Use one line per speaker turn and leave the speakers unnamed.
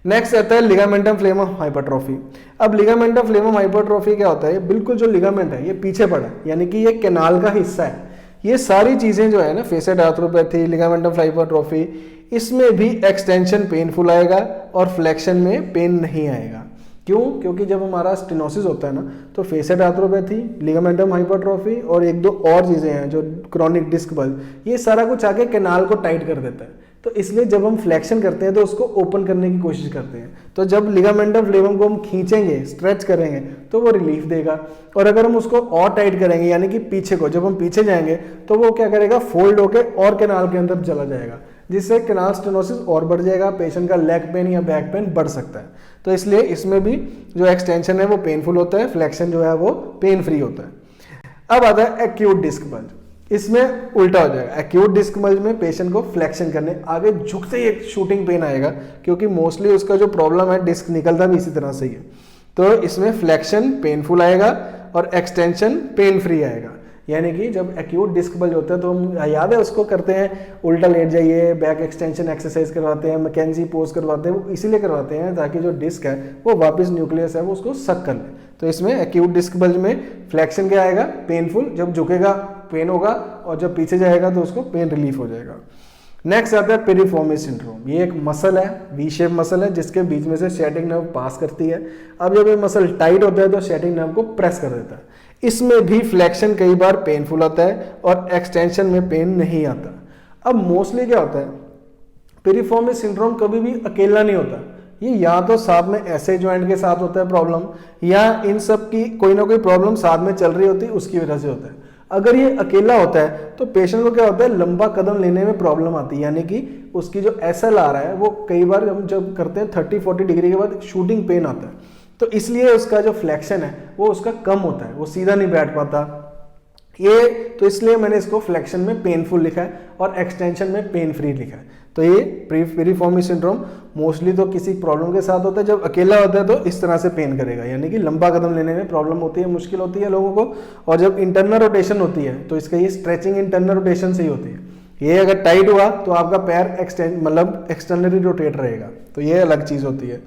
Next आता है ligamentum फ्लेमम hypertrophy. अब लिगामेंटम फ्लेमम हाइपरट्रॉफी क्या होता है, बिल्कुल जो लिगामेंट है ये पीछे पड़ा है, यानी कि ये कैनाल का हिस्सा है। ये सारी चीजें जो है ना, फेसेट आर्थ्रोपैथी, लिगामेंटम हाइपरट्रॉफी, इसमें भी एक्सटेंशन पेनफुल आएगा और फ्लेक्शन में पेन नहीं आएगा। क्यों? क्योंकि जब हमारा स्टेनोसिस होता है ना, तो फेसेट आर्थ्रोपैथी, लिगामेंटम हाइपरट्रॉफी और एक दो और चीज़ें हैं जो क्रॉनिक डिस्क बल्ज, ये सारा कुछ आके कैनाल को टाइट कर देता है। तो इसलिए जब हम फ्लेक्शन करते हैं तो उसको ओपन करने की कोशिश करते हैं। तो जब लिगामेंटम फ्लेमम को हम खींचेंगे, स्ट्रेच करेंगे, तो वो रिलीफ देगा। और अगर हम उसको और टाइट करेंगे, यानी कि पीछे को, जब हम पीछे जाएंगे तो वो क्या करेगा, फोल्ड होके और कैनाल के अंदर चला जाएगा, जिससे कैनाल स्टेनोसिस और बढ़ जाएगा, पेशेंट का लेग पेन या बैक पेन बढ़ सकता है। तो इसलिए इसमें भी जो एक्सटेंशन है वो पेनफुल होता है, फ्लेक्शन जो है वो पेन फ्री होता है। अब आता है एक्यूट डिस्क बल्ज। इसमें उल्टा हो जाएगा। एक्यूट डिस्क बल्ज में पेशेंट को फ्लेक्शन करने आगे झुकते ही एक शूटिंग पेन आएगा, क्योंकि मोस्टली उसका जो प्रॉब्लम है, डिस्क निकलता भी इसी तरह से ही है। तो इसमें फ्लेक्शन पेनफुल आएगा और एक्सटेंशन पेन फ्री आएगा। यानी कि जब एक्यूट डिस्क बल्ज होता है तो हम, याद है, उसको करते हैं, उल्टा लेट जाइए, बैक एक्सटेंशन एक्सरसाइज करवाते हैं, मैकेंजी पोज करवाते हैं। वो इसीलिए करवाते हैं ताकि जो डिस्क है वो वापस न्यूक्लियस है वो उसको सक कर ले। तो इसमें एक्यूट डिस्क बल्ज में फ्लेक्शन क्या आएगा, पेनफुल, जब झुकेगा पेन होगा और जब पीछे जाएगा तो उसको पेन रिलीफ हो जाएगा। नेक्स्ट आता है पिरिफॉर्मिस सिंड्रोम। ये एक मसल है, वी शेप मसल है, जिसके बीच में से सैटिक नर्व पास करती है। अब जब ये मसल टाइट होता है तो सैटिक नर्व को प्रेस कर देता है। इसमें भी फ्लेक्शन कई बार पेनफुल आता है और एक्सटेंशन में पेन नहीं आता। अब मोस्टली क्या होता है, पिरिफॉर्मिस सिंड्रोम कभी भी अकेला नहीं होता। ये या तो साथ में ऐसे जॉइंट के साथ होता है प्रॉब्लम, या इन सब की कोई ना कोई प्रॉब्लम साथ में चल रही होती है, उसकी वजह से होता है। अगर ये अकेला होता है तो पेशेंट को क्या होता है, लंबा कदम लेने में प्रॉब्लम आती है, यानी कि उसकी जो एसएल आ रहा है वो कई बार हम जब करते हैं 30-40 डिग्री के बाद शूटिंग पेन आता है। तो इसलिए उसका जो फ्लेक्शन है वो उसका कम होता है, वो सीधा नहीं बैठ पाता ये। तो इसलिए मैंने इसको फ्लेक्शन में पेनफुल लिखा है और एक्सटेंशन में पेन फ्री लिखा है। तो ये पिरिफॉर्मिस सिंड्रोम मोस्टली तो किसी प्रॉब्लम के साथ होता है। जब अकेला होता है तो इस तरह से पेन करेगा, यानी कि लंबा कदम लेने में प्रॉब्लम होती है, मुश्किल होती है लोगों को। और जब इंटरनल रोटेशन होती है तो इसका ये स्ट्रेचिंग इंटरनल रोटेशन से ही होती है। ये अगर टाइट हुआ तो आपका पैर एक्सटेंड, मतलब एक्सटर्नली रोटेट रहेगा, तो ये अलग चीज़ होती है।